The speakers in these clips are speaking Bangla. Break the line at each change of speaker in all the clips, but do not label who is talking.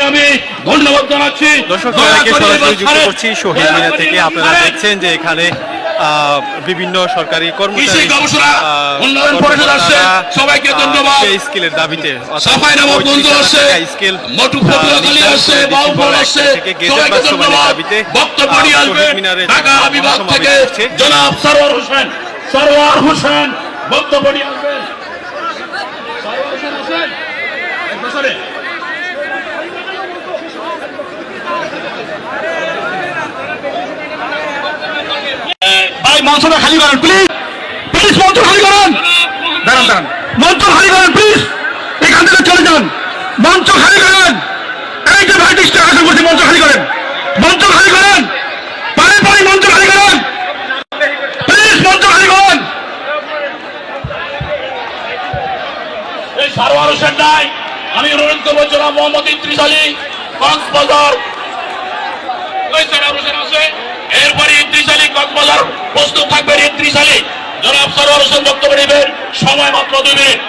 আমি ধন্যবাদ জানাচ্ছি।
দর্শক সরাসরি যুক্ত করছি শহীদ মিনার থেকে। আপনারা দেখছেন যে এখানে বিভিন্ন সরকারি কর্মচারী
সবাইকে ধন্যবাদ।
স্কিলের দাবিতে
স্কিল দাবিতে বক্তব্য নিয়ে আসবেন ঢাকা বিভাগ থেকে জনাব সরওয়ার হোসেন বক্তব্য নিয়ে আসবেন।
ভাই মঞ্চটা খালি করেন প্লিজ, প্লিজ মঞ্চ খালি করেন, দাঁড়ান দাঁড়ান, মঞ্চ খালি করেন প্লিজ, এখান থেকে চলে যান, মঞ্চ খালি করেন। এই যে ভাই ডিস্ট্রিক্ট আসন করছি, মঞ্চ খালি করেন, মঞ্চ খালি করেন, পারে পারে মঞ্চ খালি করেন, প্লিজ মঞ্চ খালি করেন।
এই সরওয়ার হোসেন নাই, আমি অনুরোধ করবো জনাব মোহাম্মদ ইদ্রিস আলী কক্সবাজার। আছে এরপরে ইদ্রিস আলী কক্সবাজার প্রস্তুত থাকবেন। ইদ্রিস আলী জনাব সরওয়ার হোসেন বক্তব্য নেবেন, সময় মাত্র 2 মিনিট।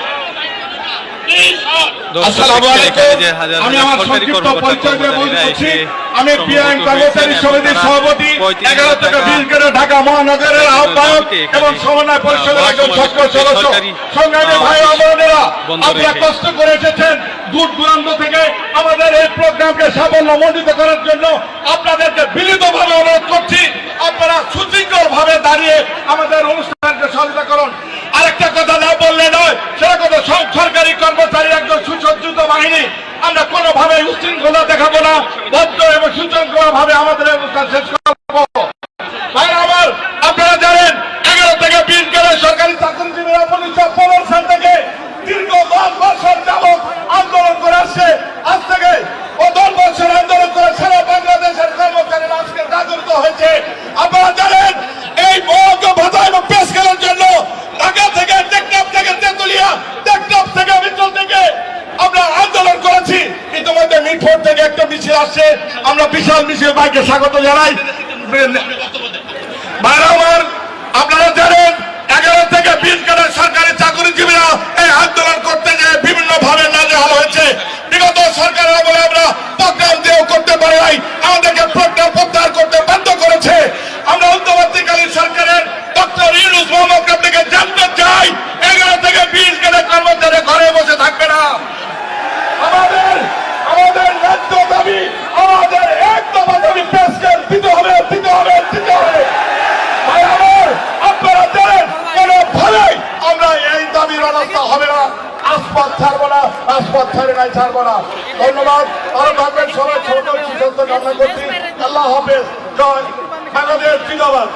আমি আমার সংক্ষিপ্ত পরিচয় দিয়ে বলছি, আমি বিআইএম কর্মচারী সমিতির সভাপতি, 11 থেকে 20 গ্রেড ঢাকা মহানগরের আহ্বায়ক এবং সমন্বয় পরিষদের একজন সক্রিয় সদস্য। সংগ্রামী ভাই ও বোনেরা, আপনারা কষ্ট করে এসেছেন দূর দূরান্ত থেকে আমাদের এই প্রোগ্রামকে সাফল্যমণ্ডিত করার জন্য। আপনাদেরকে বিনীতভাবে অনুরোধ করছি, আপনারা সুশৃঙ্খল ভাবে দাঁড়িয়ে আমাদের অনুষ্ঠানকে সহযোগিতা করুন। আরেকটা কথা না বললে নয়, সেটা কথা সরকারি কর্মচারী একজন সুসজ্জিত বাহিনী, আমরা কোনোভাবে উচ্ছৃঙ্খলা দেখাবো না, ভদ্র এবং সুশৃঙ্খলা ভাবে আমাদের অনুষ্ঠান শেষ করবো। ভাই আমার, আপনারা জানেন 11 থেকে 20 গ্রেড সরকারি চাকরিজীবীরা 1915 সাল থেকে দীর্ঘ 10 বছর যাবৎ আন্দোলন করে আসছে। আজ থেকে 10 বছর আন্দোলন করে সারা বাংলাদেশের কর্মচারীরা আজকে জাগরিত হয়েছে। আপনারা জানেন এই মহাজ্ঞ ভাতা এবং পে স্কেলের জন্য ঢাকা থেকে, টেকনাফ থেকে, তেঁতুলিয়া, টেকনাফ থেকে, মিরপুর থেকে আমরা আন্দোলন করেছি। ইতিমধ্যে মিরপুর থেকে একটা মিছিল আসছে, আমরা বিশাল মিছিল ভাইকে স্বাগত জানাই। ভাইরা আমার, আপনারা জানেন 11 থেকে 20 গ্রেড সরকারি চাকরিজীবীরা এই আন্দোলন করতে গিয়ে বিভিন্ন ভাবে নাজেহাল হয়েছে। বিগত সরকারের আমলে আমরা প্রোগ্রাম দিয়েও করতে পারি নাই, আমাদেরকে প্রোগ্রাম প্রত্যাহার করতে বাধ্য করেছে। আমরা অন্তর্বর্তীকালীন সরকারের ডক্টর ইউনূস মোহাম্মদকে থেকে জানতে চাই, 11 থেকে 20 গ্রেড কর্মচারী ঘরে বসে থাকবে না। আমাদের ন্যায্য দাবি, আমাদের এক দফা দাবি পে স্কেল দিতে হবে, দিতে হবে, দিতে হবে। ভাই আমার, আপনারা জানেন কোনোভাবেই আমরা এই দাবির অনাস্থা হবে না, আসপথ ছাড়বো না, আসপথ ছাড়ে নাই, ছাড়বো না। ধন্যবাদ। আরো থাকবেন সবাই, ছোট সুস্বাস্থ্য কামনা করছি। আল্লাহ হাফেজ। জয় বাংলাদেশ, জিন্দাবাদ।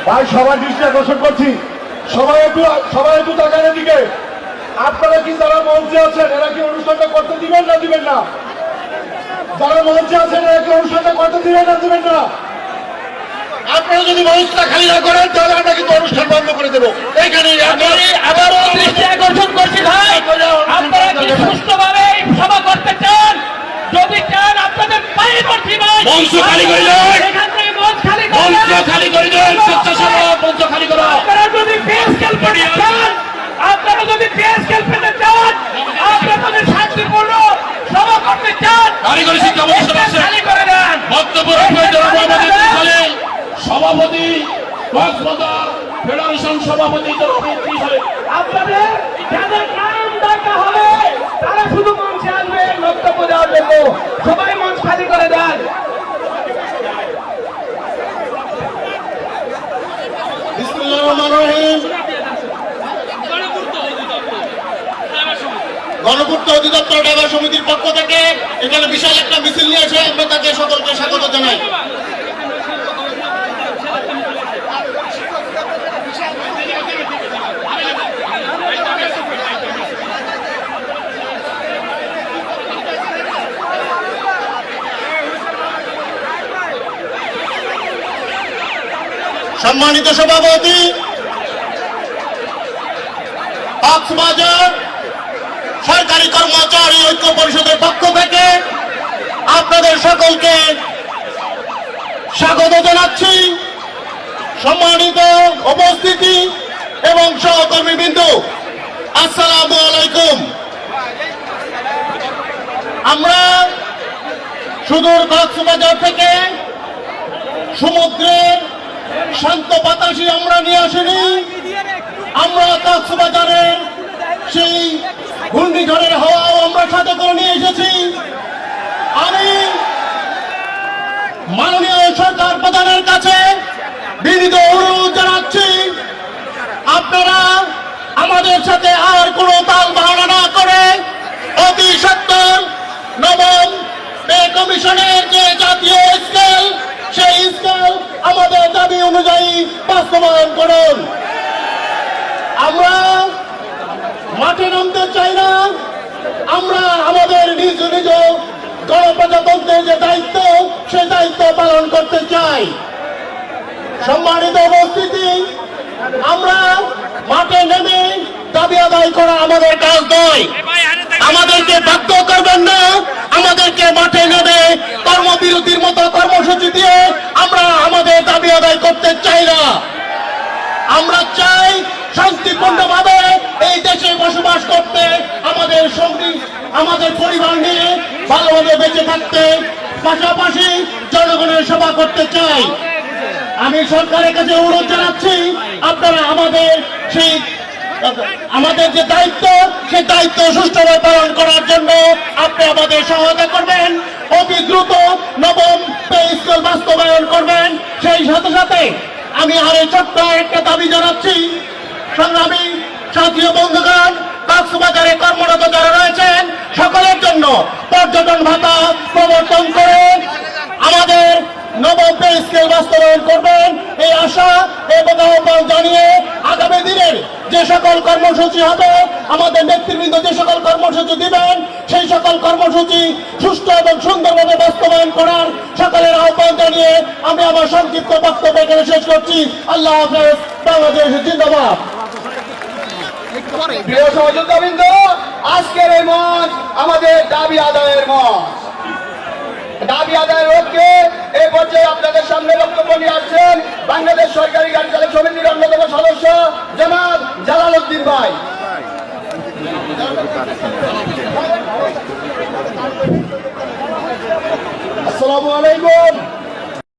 ভাই সবার দৃষ্টি আকর্ষণ করছি, সবাই একটু তাকান এদিকে। আপনারা কি যারা মঞ্চে আছেন, এরা কি অনুষ্ঠানটা করতে দিবেন না দিবেন না? যারা মঞ্চে আছেন এরা কি অনুষ্ঠানটা করতে দিবেন না দিবেন না? আপনারা যদি মঞ্চটা খালি না করেন তাহলে আমরা কিন্তু অনুষ্ঠান বন্ধ করে দেবো। এইখানে আবারও দৃষ্টি আকর্ষণ করছি ভাই, আপনারা কি সুষ্ঠুভাবে সভা করতে চান? যদি চান আপনাদের পায়ে পড়ছি ভাই, মঞ্চ খালি করে দেন, এখান থেকে মঞ্চ খালি করে দেন, মঞ্চ খালি করে দেন, স্বেচ্ছাসেবক মঞ্চ খালি করো। আপনারা যদি পে স্কেল পেতে চান, আপনারা যদি পে স্কেল পেতে চান, আপনারা যদি শান্তিপূর্ণ সভা করতে চান,
কারিগরি শিক্ষা প্রতিষ্ঠান
খালি করে দেন।
বক্তব্য রাখবেন জনাব মোহাম্মদ ইদ্রিস আলী সভাপতি, কক্সবাজার ফেডারেশন সভাপতি জনাব ইদ্রিস আলী।
আপনাদের যাদের নাম ডাকা হবে তারা শুধু মঞ্চে আসবেন বক্তব্য দেওয়ার জন্য, সবাই মঞ্চ খালি করে দেন। বিসমিল্লাহির রহমানির রহিম। গণপূর্ত অধিদপ্তর ঢাকা সমিতির পক্ষ থেকে এখানে বিশাল একটা মিছিল নিয়ে এসে আমরা তাকে সকলকে স্বাগত জানাই। সম্মানিত সভাপতি, কক্সবাজার সরকারি কর্মচারী ঐক্য পরিষদের পক্ষ থেকে আপনাদের সকলকে স্বাগত জানাচ্ছি। সম্মানিত উপস্থিতি এবং সহকর্মীবৃন্দ,
সুদূর কক্সবাজার থেকে সমুদ্রের শান্ত বাতাসে আমরা নিয়ে আসিনি। আমরা কক্সবাজারের সেই ঘূর্ণিঝড়ের হাওয়াও আমরা সাথে করে নিয়ে এসেছি। আমি মাননীয় সরকার প্রধানের কাছে বিনীত অনুরোধ জানাচ্ছি, আপনারা আমাদের সাথে আর কোনো তাল বাহানা না করে অতি সত্বর নবম পে কমিশনের যে জাতীয় স্কেল, সেই স্কেল আমাদের দাবি অনুযায়ী বাস্তবায়ন করুন। আমরা মাঠে নামতে চাই না, আমরা আমাদের নিজ নিজ গণপ্রজাতন্ত্রের যে দায়িত্ব, সেই দায়িত্ব পালন করতে চাই। সম্মানিত উপস্থিতি, আমরা মাঠে নেমে দাবি আদায় করা আমাদের কাজ নয়। আমাদেরকে বাধ্য করবেন না, আমাদেরকে মাঠে নেমে কর্মবিরতির মতো কর্মসূচি দিয়ে আমরা আমাদের দাবি আদায় করতে চাই না। আমরা চাই শান্তিপূর্ণভাবে এই দেশে বসবাস করতে, আমাদের সঙ্গী আমাদের পরিবার নিয়ে ভালোভাবে বেঁচে থাকতে, পাশাপাশি জনগণের সেবা করতে চাই। আমি সরকারের কাছে অনুরোধ জানাচ্ছি, আপনারা আমাদের যে দায়িত্ব, সেই দায়িত্ব সুষ্ঠুভাবে পালন করার জন্য আপনি আমাদের সহায়তা করবেন, অতি দ্রুত নবম পে স্কেল বাস্তবায়ন করবেন। সেই সাথে সাথে আমি আরো ছোট্ট একটা দাবি জানাচ্ছি, সংগ্রামী সাথী বন্ধুগণ, কক্সবাজারে কর্মরত যারা রয়েছেন সকলের জন্য পর্যটন ভাতা প্রবর্তন করে আমাদের নবম পে স্কেল বাস্তবায়ন করবেন, এই আশা এবং আহ্বান জানিয়ে আগামী দিনের যে সকল কর্মসূচি হবে, আমাদের নেতৃবৃন্দ যে সকল কর্মসূচি দিবেন, সেই সকল কর্মসূচি সুষ্ঠু এবং সুন্দরভাবে বাস্তবায়ন করার সকলের আহ্বান জানিয়ে আমি আমার সংক্ষিপ্ত বক্তব্য এখানে শেষ করছি। আল্লাহ হাফেজ। বাংলাদেশ জিন্দাবাদ।
প্রিয় সহযোদ্ধাবৃন্দ, আজকের এই মঞ্চ আমাদের দাবি আদায়ের মঞ্চ। দাবি আদায়ের লক্ষ্যে এই পর্যায়ে আপনাদের সামনে বক্তব্য নিয়ে আসছেন বাংলাদেশ সরকারি গাড়ি চালক সমিতির অন্যতম সদস্য জনাব জালাল উদ্দিন ভাই।
আসসালামু আলাইকুম।